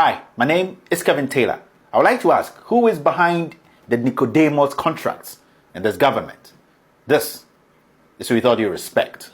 Hi, my name is Kelvin Taylor. I would like to ask, who is behind the Nicodemus contracts in this government? This is with all due respect.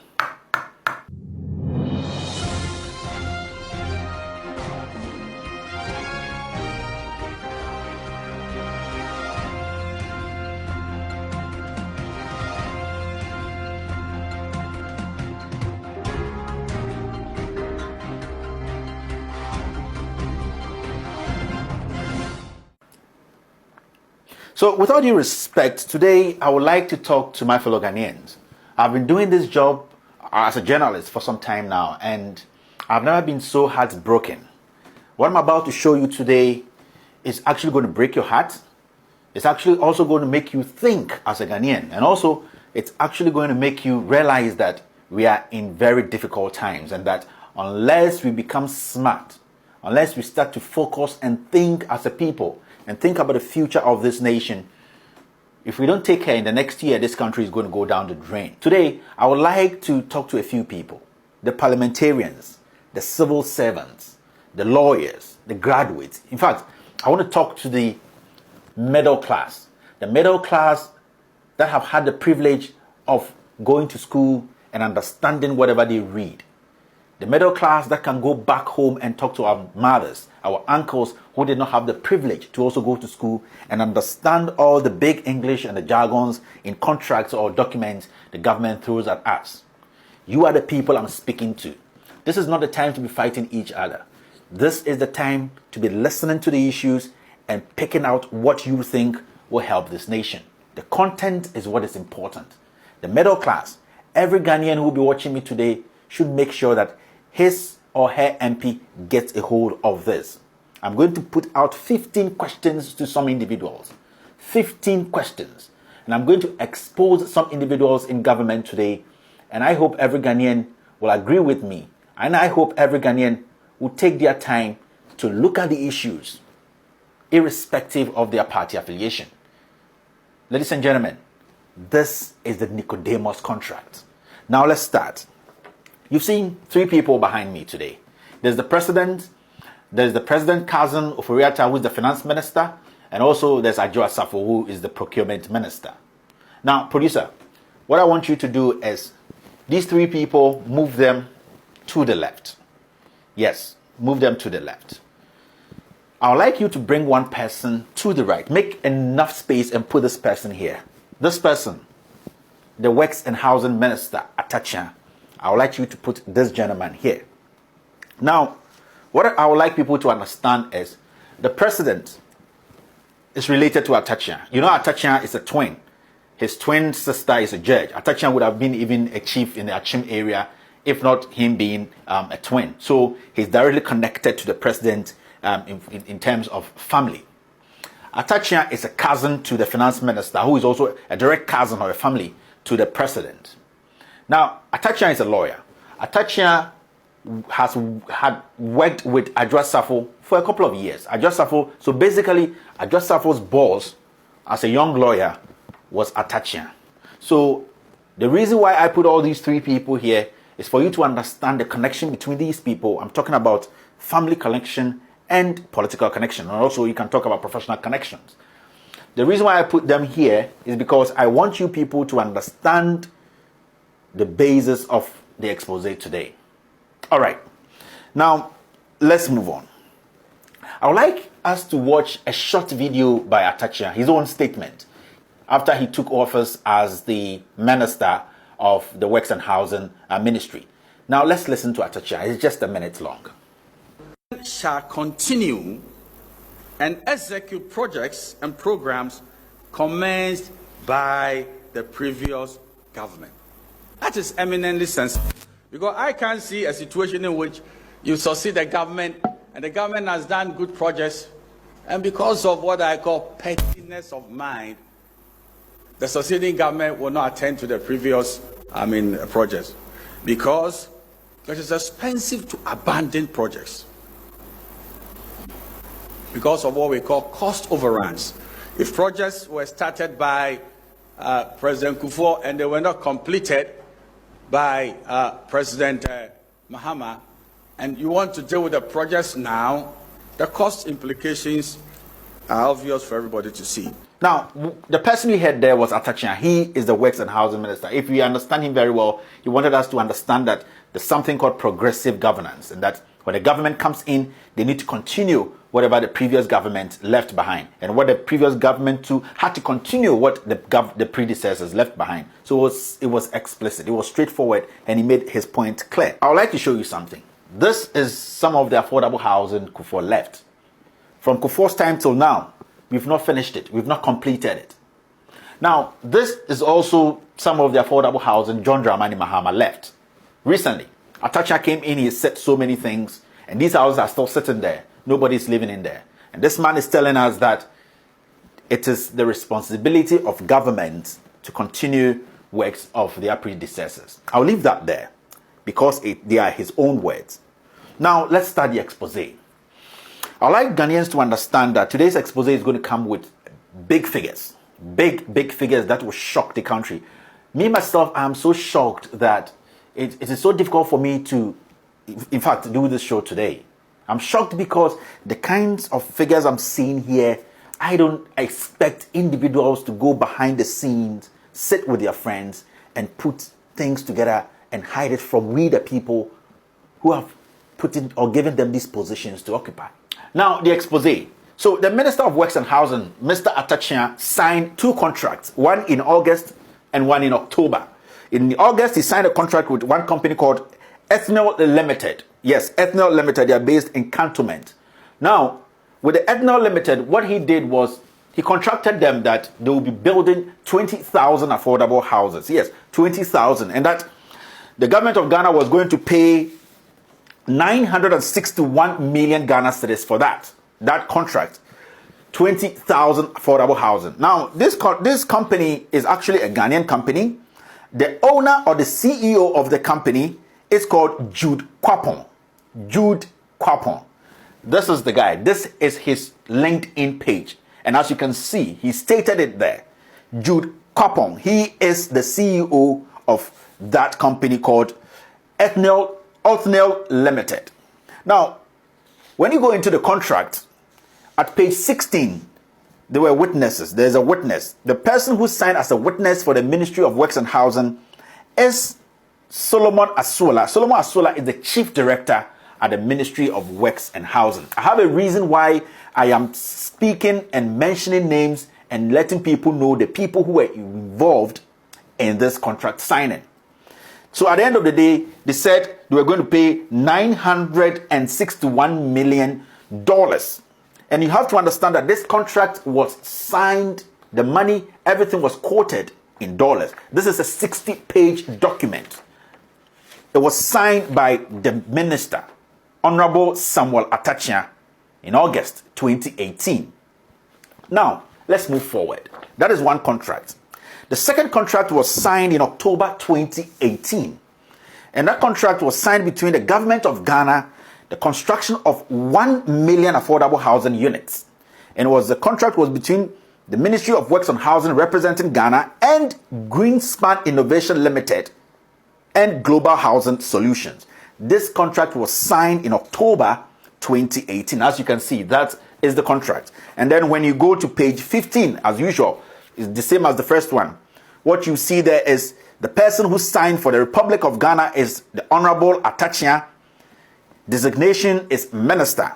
So, with all due respect, today I would like to talk to my fellow Ghanaians. I've been doing this job as a journalist for some time now, and I've never been so heartbroken. What I'm about to show you today is actually going to break your heart. It's actually also going to make you think as a Ghanaian, and also it's actually going to make you realize that we are in very difficult times, and that unless we become smart, unless we start to focus and think as a people, and think about the future of this nation, if we don't take care in the next year, this country is going to go down the drain. Today, I would like to talk to a few people: the parliamentarians, the civil servants, the lawyers, the graduates. In fact, I want to talk to the middle class that have had the privilege of going to school and understanding whatever they read. The middle class that can go back home and talk to our mothers, our uncles who did not have the privilege to also go to school and understand all the big English and the jargons in contracts or documents the government throws at us. You are the people I'm speaking to. This is not the time to be fighting each other. This is the time to be listening to the issues and picking out what you think will help this nation. The content is what is important. The middle class, every Ghanaian who will be watching me today should make sure that his or her MP gets a hold of this. I'm going to put out 15 questions to some individuals. 15 questions. And I'm going to expose some individuals in government today. And I hope every Ghanaian will agree with me. And I hope every Ghanaian will take their time to look at the issues, irrespective of their party affiliation. Ladies and gentlemen, this is the Nicodemus contract. Now let's start. You've seen three people behind me today. There's the president cousin of Oriata, who is the finance minister, and also there's Adjo Asafo, who is the procurement minister. Now, producer, what I want you to do is these three people, move them to the left. Yes, move them to the left. I would like you to bring one person to the right. Make enough space and put this person here. This person, the Works and Housing Minister, Atacha. I would like you to put this gentleman here. Now, what I would like people to understand is the president is related to Atacha. You know, Atacha is a twin. His twin sister is a judge. Atacha would have been even a chief in the Achim area, if not him being a twin. So he's directly connected to the president in terms of family. Atacha is a cousin to the finance minister, who is also a direct cousin or a family to the president. Now, Atacha is a lawyer. Atacha had worked with Adjo Asafo for a couple of years. Adjo Asafo, so basically, Adjo Asafo's boss as a young lawyer was Atacha. So the reason why I put all these three people here is for you to understand the connection between these people. I'm talking about family connection and political connection. And also you can talk about professional connections. The reason why I put them here is because I want you people to understand the basis of the expose today. All right. Now, let's move on. I would like us to watch a short video by Atacha, his own statement, after he took office as the Minister of the Works and Housing Ministry. Now, let's listen to Atacha. It's just a minute long. Shall continue and execute projects and programs commenced by the previous government. That is eminently sensitive, because I can't see a situation in which you succeed the government and the government has done good projects, and because of what I call pettiness of mind, the succeeding government will not attend to the previous projects, because it is expensive to abandon projects because of what we call cost overruns. If projects were started by President Kufuor and they were not completed by President Mahama, and you want to deal with the projects now, The cost implications are obvious for everybody to see. Now, the person we had there was Atachia. He is the Works and Housing Minister. If we understand him very well, he wanted us to understand that there's something called progressive governance, and that when the government comes in, they need to continue whatever the previous government left behind, and what the previous government too had to continue what the predecessors left behind. So it was explicit, it was straightforward, and he made his point clear. I would like to show you something. This is some of the affordable housing Kufuor left. From Kufuor's time till now, we've not finished it. We've not completed it. Now, this is also some of the affordable housing John Dramani Mahama left. Recently, Atacha came in, he said so many things, and these houses are still sitting there. Nobody's living in there. And this man is telling us that it is the responsibility of government to continue works of their predecessors. I'll leave that there because they are his own words. Now, let's start the expose. I'd like Ghanaians to understand that today's expose is going to come with big figures. Big figures that will shock the country. Me, myself, I'm so shocked that it is so difficult for me to, in fact, do this show today. I'm shocked because the kinds of figures I'm seeing here, I don't expect individuals to go behind the scenes, sit with their friends, and put things together and hide it from we, the people who have put in or given them these positions to occupy. Now, the expose. So, the Minister of Works and Housing, Mr. Atachia, signed 2 contracts, one in August and one in October. In August, he signed a contract with one company called Ethnol Limited. Yes, Ethnol Limited, they are based in Cantonment. Now, with the Ethnol Limited, what he did was he contracted them that they will be building 20,000 affordable houses. Yes, 20,000. And that the government of Ghana was going to pay 961 million Ghana cedis for that contract. 20,000 affordable housing. Now, this company is actually a Ghanaian company. The owner or the CEO of the company is called Jude Kwapong. Jude Kwapong. This is the guy. This is his LinkedIn page. And as you can see, he stated it there. Jude Kwapong. He is the CEO of that company called Ethnol Limited. Now, when you go into the contract, at page 16, there were witnesses. There's a witness. The person who signed as a witness for the Ministry of Works and Housing is Solomon Asola. Solomon Asola is the Chief Director at the Ministry of Works and Housing. I have a reason why I am speaking and mentioning names and letting people know the people who were involved in this contract signing. So at the end of the day, they said they were going to pay $961 million. And you have to understand that this contract was signed, the money, everything was quoted in dollars. This is a 60-page document. It was signed by the minister, Honorable Samuel Atachia, in August 2018. Now, let's move forward. That is one contract. The second contract was signed in October 2018. And that contract was signed between the government of Ghana, the construction of 1 million affordable housing units. And the contract was between the Ministry of Works and Housing representing Ghana and Greenspan Innovation Limited and Global Housing Solutions. This contract was signed in October 2018. As you can see, that is the contract. And then when you go to page 15, as usual, it's the same as the first one. What you see there is the person who signed for the Republic of Ghana is the Honorable Atachia. Designation is Minister.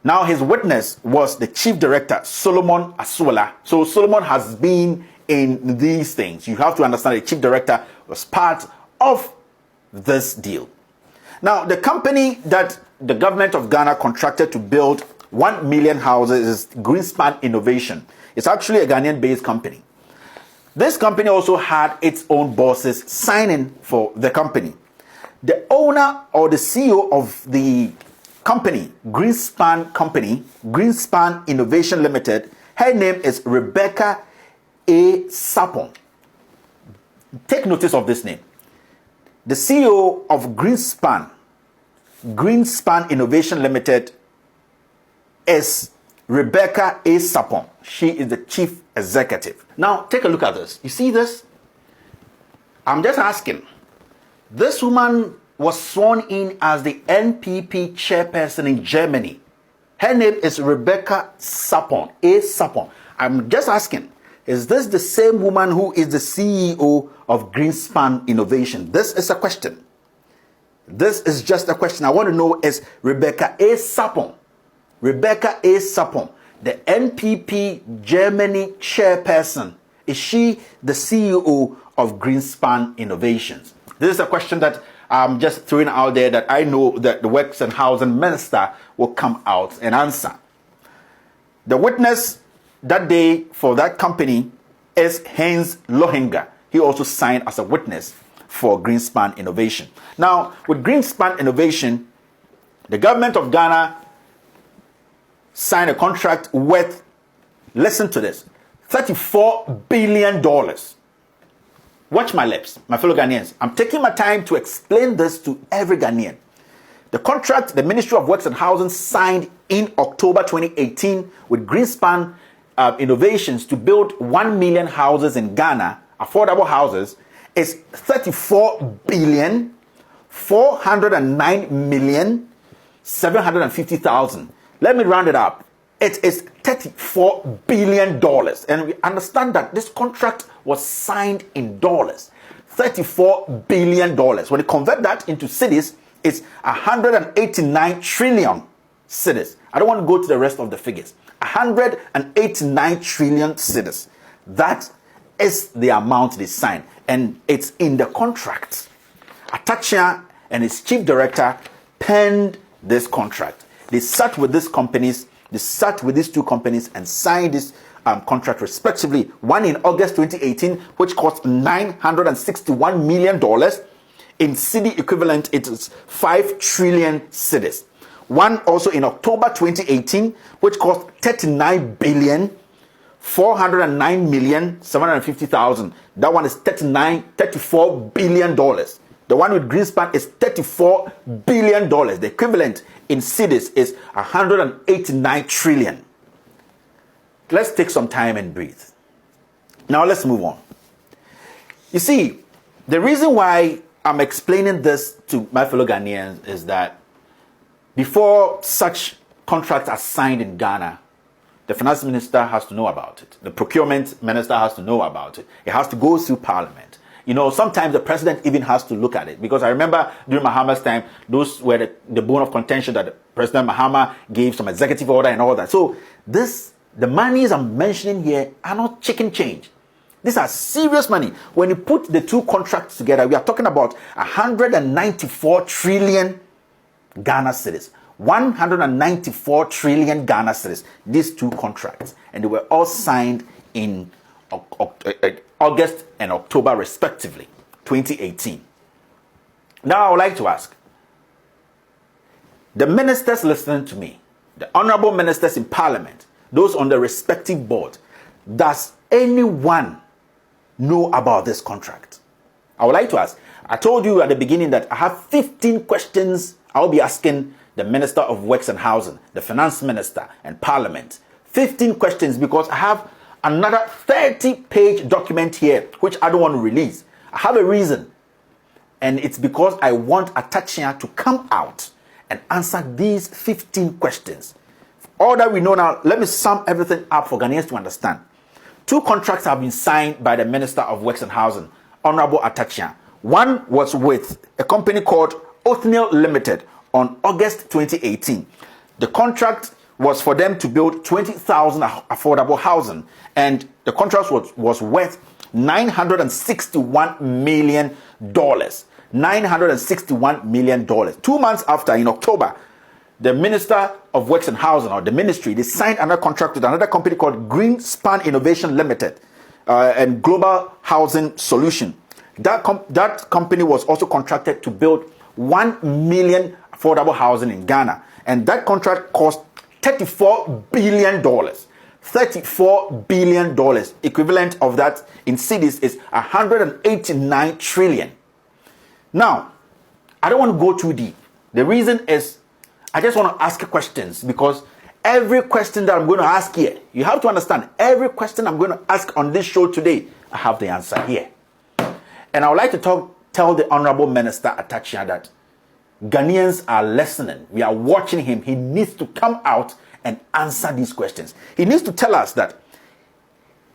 Now his witness was the Chief Director, Solomon Asola. So Solomon has been in these things. You have to understand the Chief Director was part of this deal. Now the company that the government of Ghana contracted to build 1 million houses is Greenspan Innovation. It's actually a Ghanaian-based company. This company also had its own bosses signing for the company. The owner or the CEO of the company, Greenspan Innovation Limited, her name is Rebecca A. Sapon. Take notice of this name. The CEO of Greenspan Innovation Limited is Rebecca A. Sapon. She is the chief executive. Now, take a look at this. You see this? I'm just asking. This woman was sworn in as the NPP chairperson in Germany. Her name is Rebecca Sapon, A. Sapon. I'm just asking, is this the same woman who is the CEO of Greenspan Innovation? This is a question. This is just a question. I want to know, is Rebecca A. Sapon, Rebecca A. Sapon, the NPP Germany chairperson, is she the CEO of Greenspan Innovations? This is a question that I'm just throwing out there that I know that the Works and Housing Minister will come out and answer. The witness that day for that company is Heinz Lohinger. He also signed as a witness for Greenspan Innovation. Now, with Greenspan Innovation, the government of Ghana signed a contract worth, listen to this, $34 billion. Watch my lips, my fellow Ghanaians. I'm taking my time to explain this to every Ghanaian. The contract the Ministry of Works and Housing signed in October 2018 with Greenspan Innovations to build 1 million houses in Ghana, affordable houses, is 34,409,750,000. Let me round it up. It is $34 billion. And we understand that this contract was signed in dollars. $34 billion. When you convert that into cities, it's 189 trillion cities. I don't want to go to the rest of the figures. 189 trillion cities. That is the amount they signed. And it's in the contract. Atachia and his chief director penned this contract. They sat with these companies. They sat with these two companies and signed this contract respectively. One in August 2018, which cost $961 million. In cedi equivalent, it is 5 trillion cedis. One also in October 2018, which cost $39,409,750,000. That one is $34 billion. The one with Greenspan is $34 billion. The equivalent in cedis is 189 trillion. Let's take some time and breathe. Now let's move on. You see, the reason why I'm explaining this to my fellow Ghanaians is that before such contracts are signed in Ghana, the finance minister has to know about it. The procurement minister has to know about it. It has to go through parliament. You know, sometimes the president even has to look at it. Because I remember during Mahama's time, those were the bone of contention that President Mahama gave some executive order and all that. So the monies I'm mentioning here are not chicken change. These are serious money. When you put the two contracts together, we are talking about 194 trillion Ghana cedis. 194 trillion Ghana cedis. These two contracts. And they were all signed in August and October respectively, 2018. Now I would like to ask, the ministers listening to me, the honorable ministers in parliament, those on the respective board, does anyone know about this contract? I would like to ask. I told you at the beginning that I have 15 questions I'll be asking the Minister of Works and Housing, the Finance Minister, and Parliament. 15 questions because I have another 30-page document here which I don't want to release. I have a reason. And it's because I want Atachia to come out and answer these 15 questions. All that we know now, let me sum everything up for Ghanaians to understand. Two contracts have been signed by the Minister of Works and Housing, Honorable Atachia. One was with a company called Othniel Limited on August 2018. The contract was for them to build 20,000 affordable housing, and the contract was worth $961 million. $961 million. 2 months after, in October, the Minister of Works and Housing, or the ministry, they signed another contract with another company called Greenspan Innovation Limited and Global Housing Solution. That company was also contracted to build 1 million affordable housing in Ghana. And that contract cost $34 billion. $34 billion. Equivalent of that in cedis is 189 trillion. Now, I don't want to go too deep. The reason is I just want to ask questions, because every question that I'm going to ask here, you have to understand, every question I'm going to ask on this show today, I have the answer here. And I would like to tell the Honorable Minister Atachia that Ghanaians are listening. We are watching him. He needs to come out and answer these questions. He needs to tell us that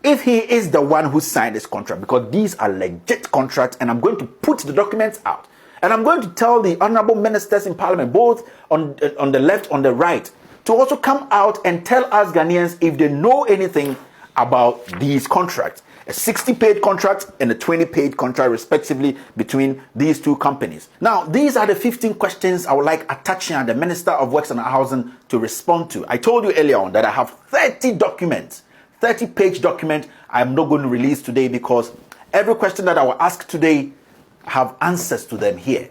if he is the one who signed this contract, because these are legit contracts, and I'm going to put the documents out, and I'm going to tell the honorable ministers in parliament, both on the left, on the right, to also come out and tell us Ghanaians if they know anything about these contracts. A 60-page contract and a 20-page contract, respectively, between these two companies. Now, these are the 15 questions I would like Atachan, the Minister of Works and Housing, to respond to. I told you earlier on that I have 30 documents, 30-page document I'm not going to release today, because every question that I will ask today, I have answers to them here.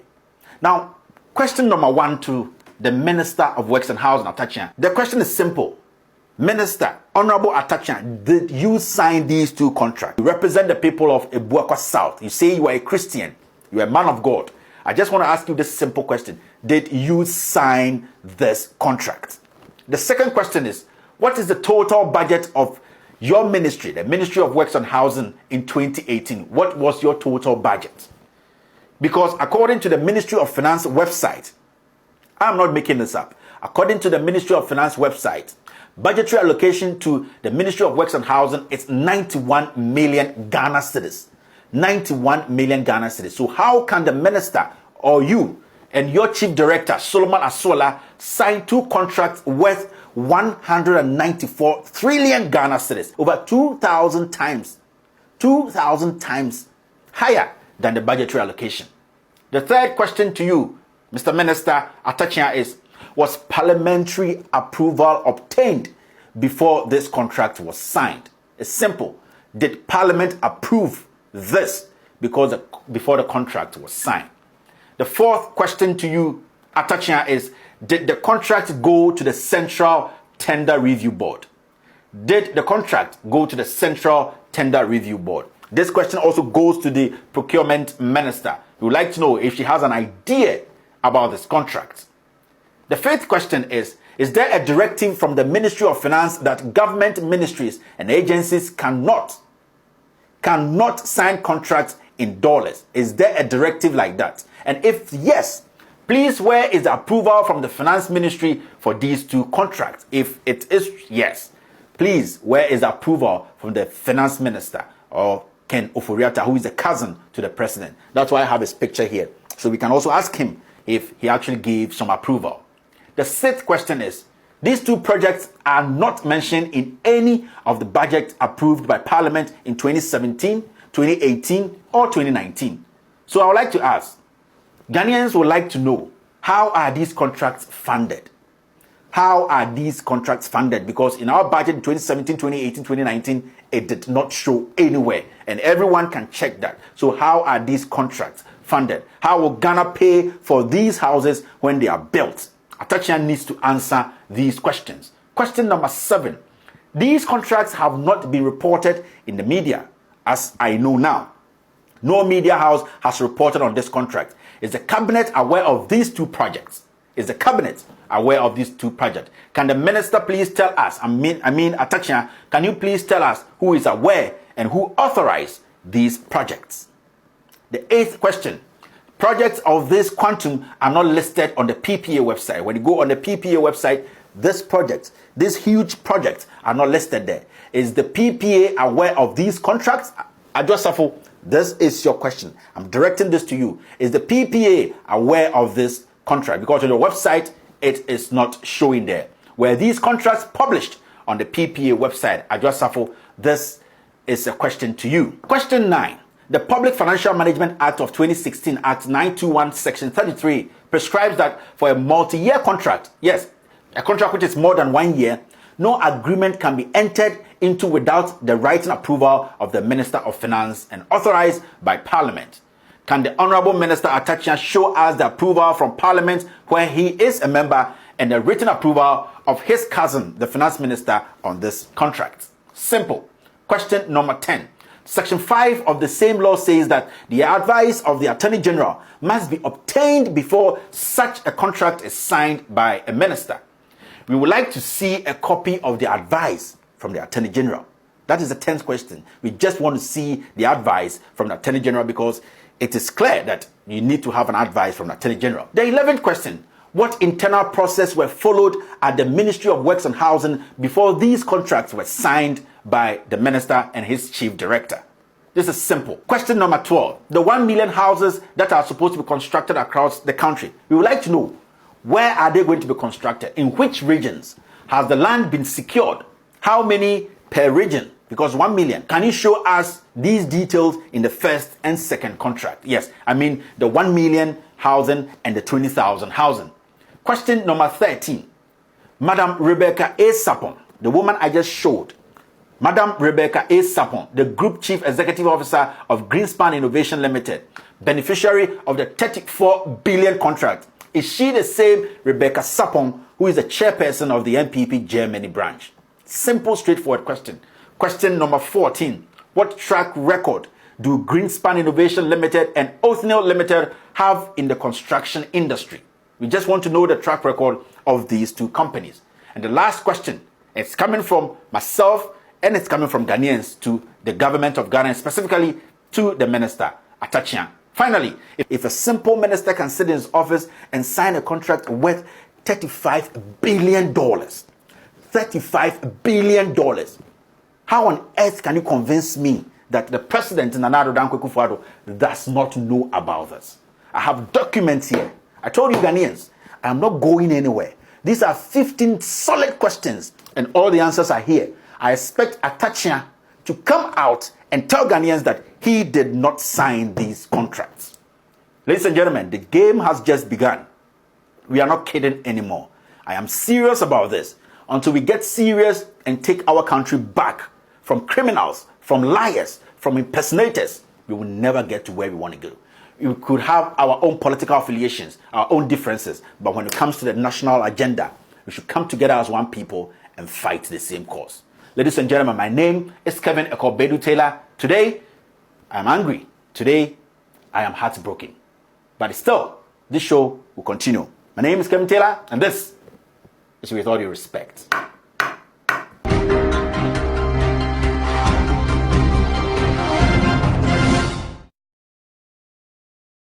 Now, question number 1 to the Minister of Works and Housing, Atachan. The question is simple. Minister, Honorable Atachan, did you sign these two contracts? You represent the people of Ebuakwa South. You say you are a Christian. You are a man of God. I just want to ask you this simple question. Did you sign this contract? The second question is, what is the total budget of your ministry, the Ministry of Works and Housing, in 2018? What was your total budget? Because according to the Ministry of Finance website, I'm not making this up. According to the Ministry of Finance website, budgetary allocation to the Ministry of Works and Housing is 91 million Ghana cedis. 91 million Ghana cedis. So how can the minister or you and your chief director, Solomon Asola, sign two contracts worth 194 trillion Ghana cedis, over 2,000 times higher than the budgetary allocation? The third question to you, Mr. Minister Atachan, is, was parliamentary approval obtained before this contract was signed? It's simple. Did Parliament approve this before the contract was signed? The fourth question to you, Atachan, is, did the contract go to the Central Tender Review Board? Did the contract go to the Central Tender Review Board? This question also goes to the Procurement Minister. We would like to know if she has an idea about this contract. The fifth question is there a directive from the Ministry of Finance that government ministries and agencies cannot sign contracts in dollars? Is there a directive like that? And if yes, please, where is the approval from the Finance Ministry for these two contracts? If it is yes, please, where is the approval from the Finance Minister, or Ken Oforiatta, who is a cousin to the president? That's why I have his picture here, so we can also ask him if he actually gave some approval. The sixth question is, these two projects are not mentioned in any of the budgets approved by Parliament in 2017, 2018, or 2019. So I would like to ask, Ghanaians would like to know, how are these contracts funded? How are these contracts funded? Because in our budget in 2017, 2018, 2019, it did not show anywhere. And everyone can check that. So how are these contracts funded? How will Ghana pay for these houses when they are built? Atachan needs to answer these questions. Question number 7. These contracts have not been reported in the media, as I know now. No media house has reported on this contract. Is the cabinet aware of these two projects? Is the cabinet aware of these two projects? Can the minister please tell us, Atachan, can you please tell us who is aware and who authorized these projects? The 8th question. Projects of this quantum are not listed on the PPA website. When you go on the PPA website, these huge projects are not listed there. Is the PPA aware of these contracts? Adjosafo, this is your question. I'm directing this to you. Is the PPA aware of this contract? Because on the website, it is not showing there. Were these contracts published on the PPA website? Adjosafo, this is a question to you. Question 9. The Public Financial Management Act of 2016, Act 921, Section 33, prescribes that for a multi-year contract, yes, a contract which is more than 1 year, no agreement can be entered into without the written approval of the Minister of Finance and authorized by Parliament. Can the Honorable Minister Atachan show us the approval from Parliament where he is a member and the written approval of his cousin, the Finance Minister, on this contract? Simple. Question number 10. Section 5 of the same law says that the advice of the Attorney General must be obtained before such a contract is signed by a minister. We would like to see a copy of the advice from the Attorney General. That is the 10th question. We just want to see the advice from the Attorney General, because it is clear that you need to have an advice from the Attorney General. The 11th question. What internal process were followed at the Ministry of Works and Housing before these contracts were signed by the minister and his chief director? This is simple. Question number 12. The 1 million houses that are supposed to be constructed across the country. We would like to know, where are they going to be constructed? In which regions? Has the land been secured? How many per region? Because 1 million. Can you show us these details in the first and second contract? Yes, I mean the 1 million housing and the 20,000 housing. Question number 13. Madam Rebecca A. Sapon, the woman I just showed. Madam Rebecca A. Sapon, the Group Chief Executive Officer of Greenspan Innovation Limited, beneficiary of the 34 billion contract. Is she the same Rebecca Sapon who is the chairperson of the NPP Germany branch? Simple, straightforward question. Question number 14. What track record do Greenspan Innovation Limited and Oathnil Limited have in the construction industry? We just want to know the track record of these two companies. And the last question, it's coming from myself and it's coming from Ghanaians to the government of Ghana, specifically to the minister, Atachian. Finally, if a simple minister can sit in his office and sign a contract worth $35 billion, $35 billion, how on earth can you convince me that the president, Nana Addo Dankwa Akufo-Addo, does not know about this? I have documents here. I told you Ghanaians, I am not going anywhere. These are 15 solid questions and all the answers are here. I expect Atachian to come out and tell Ghanaians that he did not sign these contracts. Ladies and gentlemen, the game has just begun. We are not kidding anymore. I am serious about this. Until we get serious and take our country back from criminals, from liars, from impersonators, we will never get to where we want to go. We could have our own political affiliations, our own differences, but when it comes to the national agenda, we should come together as one people and fight the same cause. Ladies and gentlemen, my name is Kelvin Taylor. Today, I am angry. Today, I am heartbroken. But still, this show will continue. My name is Kelvin Taylor, and this is With All Due Respect.